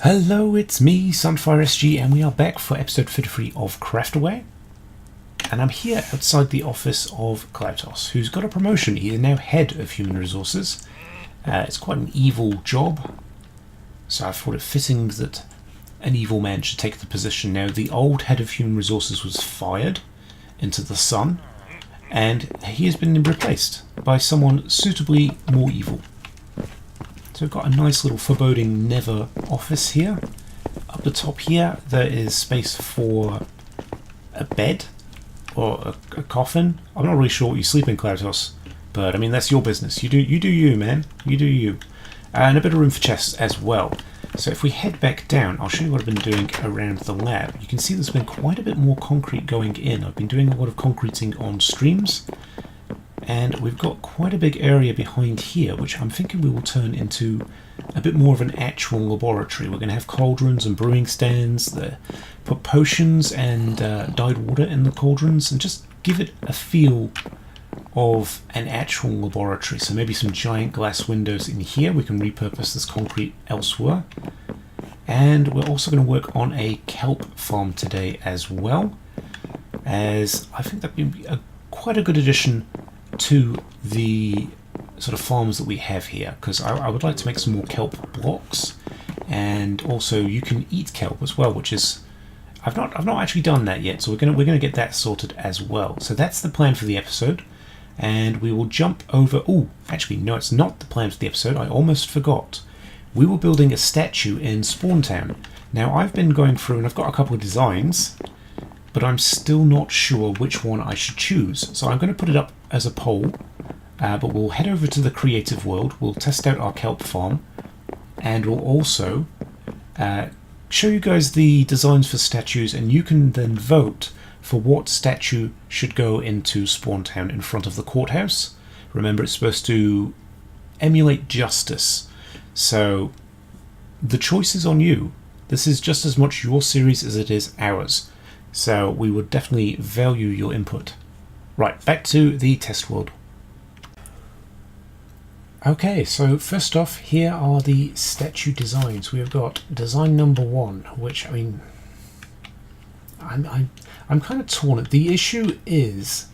Hello, it's me, Sunfire SG, and we are back for episode 53 of Craftaway. And I'm here outside the office of Klautos, who's got a promotion. He is now head of human resources. It's quite an evil job, so I thought it fitting that an evil man should take the position. Now, the old head of human resources was fired into the sun, and he has been replaced by someone suitably more evil. So we've got a nice little foreboding never office here. Up the top here there is space for a bed or a coffin. I'm not really sure what you sleep in, Klautos, but I mean that's your business. You do you, man. You do you. And a bit of room for chests as well. So if we head back down, I'll show you what I've been doing around the lab. You can see there's been quite a bit more concrete going in. I've been doing a lot of concreting on streams. And we've got quite a big area behind here, which I'm thinking we will turn into a bit more of an actual laboratory. We're going to have cauldrons and brewing stands, put potions and dyed water in the cauldrons, and just give it a feel of an actual laboratory. So maybe some giant glass windows in here. We can repurpose this concrete elsewhere. And we're also going to work on a kelp farm today as well, as I think that would be quite a good addition to the sort of farms that we have here, because I would like to make some more kelp blocks, and also you can eat kelp as well, which is I've not actually done that yet, so we're gonna get that sorted as well. So that's the plan for the episode, and we will jump over. Oh, actually no, it's not the plan for the episode. I almost forgot. We were building a statue in Spawntown. Now I've been going through and I've got a couple of designs, but I'm still not sure which one I should choose. So I'm going to put it up as a poll, but we'll head over to the creative world, we'll test out our kelp farm, and we'll also show you guys the designs for statues, and you can then vote for what statue should go into Spawntown in front of the courthouse. Remember, it's supposed to emulate justice, so the choice is on you. This is just as much your series as it is ours. So we would definitely value your input. Right, back to the test world. Okay, so first off, here are the statue designs. We have got design number 1, which, I mean, I'm kind of torn. The issue is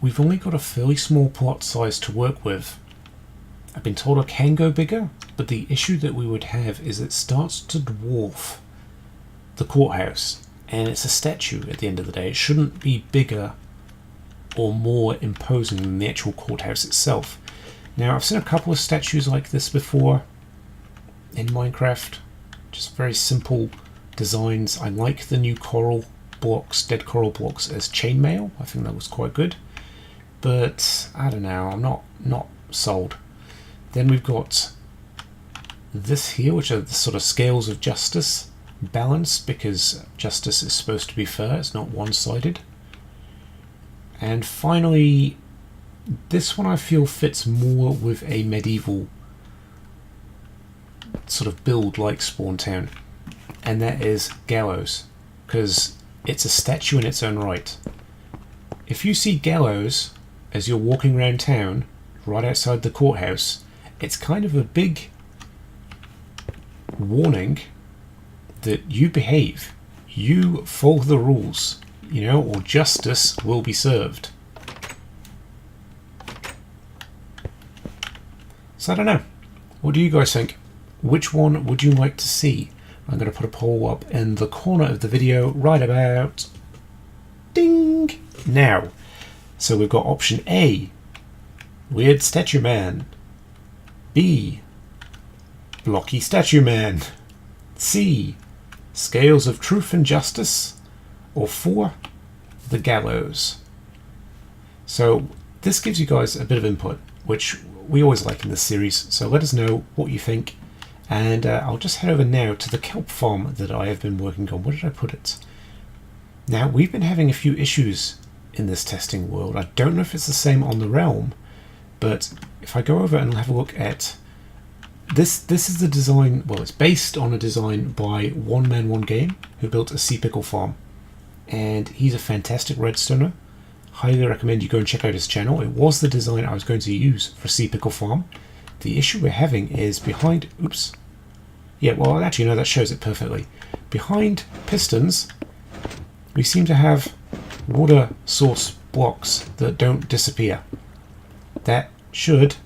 we've only got a fairly small plot size to work with. I've been told I can go bigger, but the issue that we would have is it starts to dwarf the courthouse. And it's a statue at the end of the day. It shouldn't be bigger or more imposing than the actual courthouse itself. Now, I've seen a couple of statues like this before in Minecraft. Just very simple designs. I like the new coral blocks, dead coral blocks, as chainmail. I think that was quite good. But, I don't know, I'm not sold. Then we've got this here, which are the sort of scales of justice. Balance, because justice is supposed to be fair, it's not one-sided. And finally, this one I feel fits more with a medieval sort of build like Spawntown, and that is gallows, because it's a statue in its own right. If you see gallows as you're walking around town right outside the courthouse, it's kind of a big warning that you behave, you follow the rules, you know, or justice will be served. So I don't know. What do you guys think? Which one would you like to see? I'm going to put a poll up in the corner of the video right about ding now. So we've got option A, weird statue man. B, blocky statue man. C, scales of truth and justice, or 4, the gallows. So this gives you guys a bit of input, which we always like in this series, so let us know what you think. And I'll just head over now to the kelp farm that I have been working on. Where did I put it? Now, we've been having a few issues in this testing world. I don't know if it's the same on the realm, but if I go over and have a look at this is the design. Well, it's based on a design by One Man One Game, who built a sea pickle farm, and he's a fantastic redstoner. Highly recommend you go and check out his channel. It was the design I was going to use for sea pickle farm. The issue we're having is behind. Oops, Yeah, well, actually, no, that shows it perfectly. Behind pistons, we seem to have water source blocks that don't disappear. That should,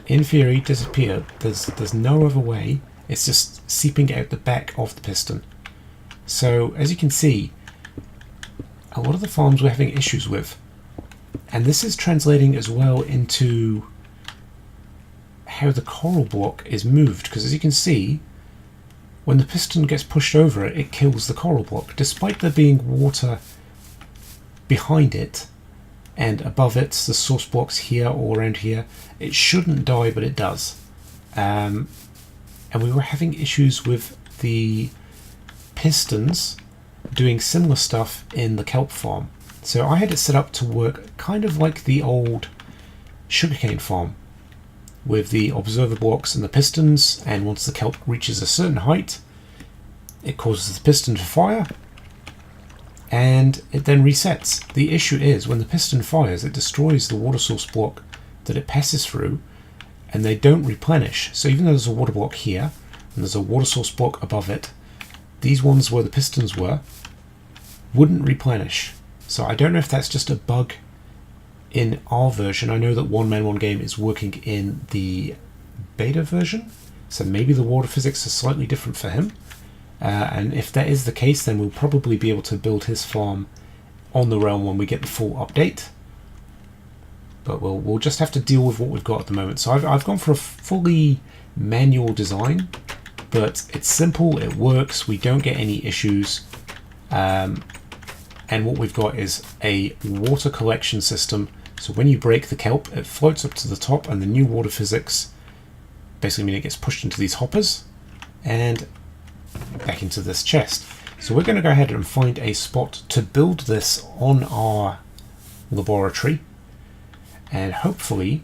in theory, disappear. There's no other way. It's just seeping out the back of the piston. So, as you can see, a lot of the farms we're having issues with. And this is translating as well into how the coral block is moved. Because as you can see, when the piston gets pushed over it, it kills the coral block. Despite there being water behind it and above it, the source blocks here or around here, it shouldn't die, but it does. And we were having issues with the pistons doing similar stuff in the kelp farm. So I had it set up to work kind of like the old sugarcane farm, with the observer blocks and the pistons, and once the kelp reaches a certain height, it causes the piston to fire, and it then resets. The issue is, when the piston fires, it destroys the water source block that it passes through, and they don't replenish. So even though there's a water block here, and there's a water source block above it, these ones where the pistons were wouldn't replenish. So I don't know if that's just a bug in our version. I know that One Man One Game is working in the beta version, so maybe the water physics are slightly different for him. And if that is the case, then we'll probably be able to build his farm on the realm when we get the full update. But we'll just have to deal with what we've got at the moment. So I've gone for a fully manual design, but it's simple, it works, we don't get any issues. And what we've got is a water collection system. So when you break the kelp, it floats up to the top, and the new water physics basically mean it gets pushed into these hoppers and back into this chest. So we're going to go ahead and find a spot to build this on our laboratory, and hopefully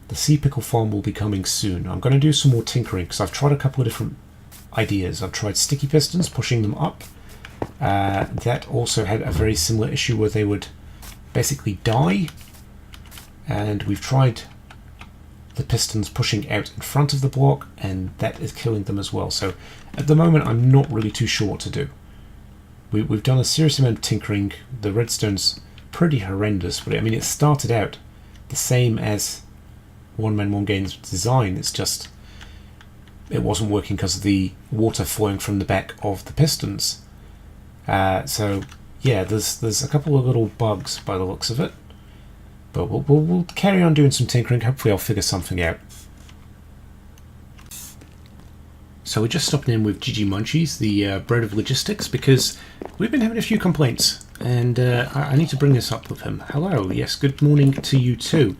the sea pickle farm will be coming soon. I'm going to do some more tinkering because I've tried a couple of different ideas. I've tried sticky pistons, pushing them up. That also had a very similar issue where they would basically die, and we've tried the pistons pushing out in front of the block, and that is killing them as well. So at the moment I'm not really too sure what to do. We've done a serious amount of tinkering. The redstone's pretty horrendous, but I mean, it started out the same as One Man One Game's design. It's just it wasn't working because of the water flowing from the back of the pistons. So yeah, there's a couple of little bugs by the looks of it, but we'll carry on doing some tinkering. Hopefully I'll figure something out. So we're just stopping in with GG Munchies, the bread of logistics, because we've been having a few complaints, and I need to bring this up with him. Hello, yes, good morning to you too.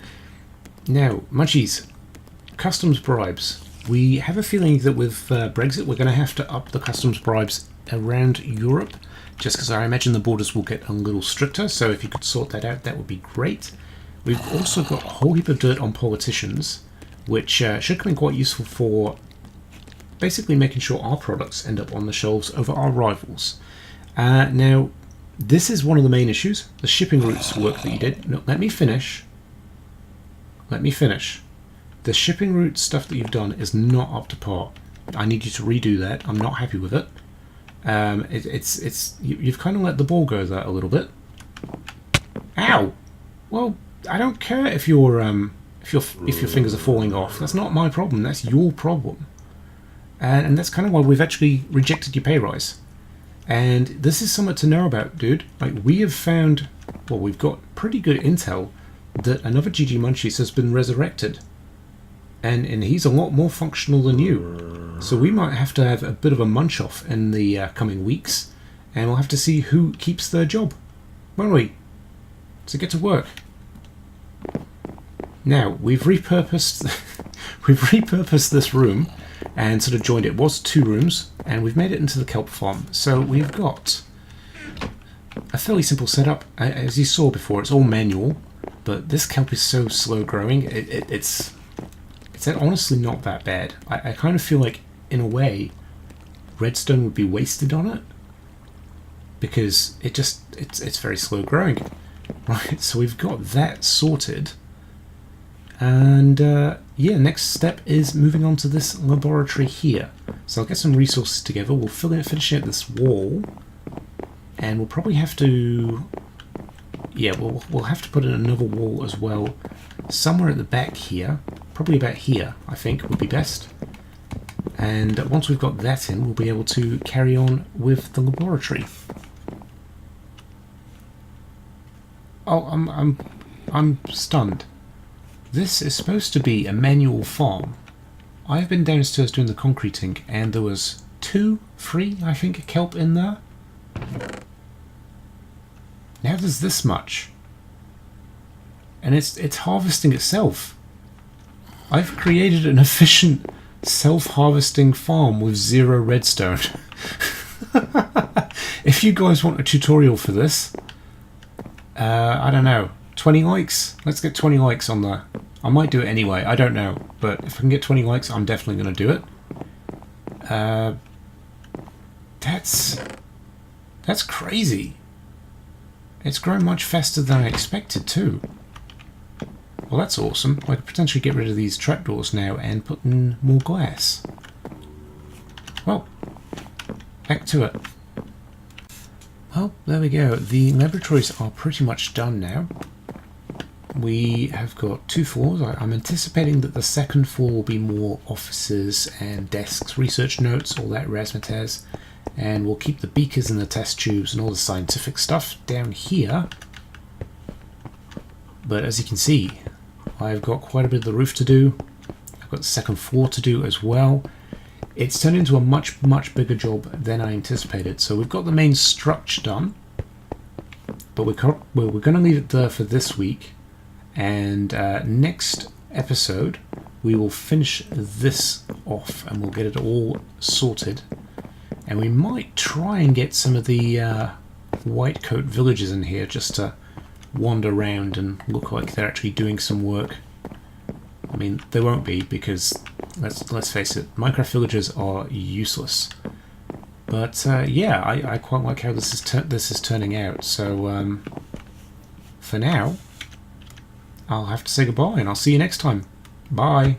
Now, Munchies, customs bribes. We have a feeling that with Brexit we're going to have to up the customs bribes around Europe, just because I imagine the borders will get a little stricter, so if you could sort that out, that would be great. We've also got a whole heap of dirt on politicians, which should come in quite useful for basically making sure our products end up on the shelves over our rivals. Now, this is one of the main issues, the shipping routes work that you did. No, let me finish. Let me finish. The shipping route stuff that you've done is not up to par. I need you to redo that. I'm not happy with it. You've kind of let the ball go there a little bit. Ow! Well, I don't care if your fingers are falling off. That's not my problem. That's your problem. And that's kind of why we've actually rejected your pay rise. And this is something to know about, dude. Like, we have found, well, we've got pretty good intel that another GG Munchies has been resurrected. And he's a lot more functional than you. So we might have to have a bit of a munch off in the coming weeks, and we'll have to see who keeps their job, won't we? So get to work. Now, we've repurposed this room and sort of joined it. It was 2 rooms, and we've made it into the kelp farm. So we've got a fairly simple setup. As you saw before, it's all manual, but this kelp is so slow growing, it's honestly not that bad. I kind of feel like, in a way, redstone would be wasted on it, because it's very slow growing. Right, so we've got that sorted. And yeah, next step is moving on to this laboratory here. So I'll get some resources together, we'll finish out this wall, and we'll probably have to, yeah, we'll have to put in another wall as well, somewhere at the back here, probably about here, I think would be best. And once we've got that in, we'll be able to carry on with the laboratory. Oh, I'm stunned. This is supposed to be a manual farm. I've been downstairs doing the concreting, and there was 3, I think, kelp in there. Now there's this much. And it's harvesting itself. I've created an efficient self-harvesting farm with 0 redstone. If you guys want a tutorial for this, I don't know, 20 likes? Let's get 20 likes on there. I might do it anyway, I don't know. But if I can get 20 likes, I'm definitely going to do it. That's crazy. It's grown much faster than I expected too. Well, that's awesome. I could potentially get rid of these trapdoors now and put in more glass. Well, back to it. Well, there we go. The laboratories are pretty much done now. We have got 2 floors. I'm anticipating that the second floor will be more offices and desks, research notes, all that razzmatazz. And we'll keep the beakers and the test tubes and all the scientific stuff down here. But as you can see, I've got quite a bit of the roof to do. I've got the second floor to do as well. It's turned into a much, much bigger job than I anticipated. So we've got the main structure done, but we're going to leave it there for this week. And next episode, we will finish this off and we'll get it all sorted. And we might try and get some of the white coat villagers in here just to wander around and look like they're actually doing some work. I mean, they won't be, because let's face it, Minecraft villagers are useless. But yeah, I quite like how this is turning out. So for now, I'll have to say goodbye, and I'll see you next time. Bye.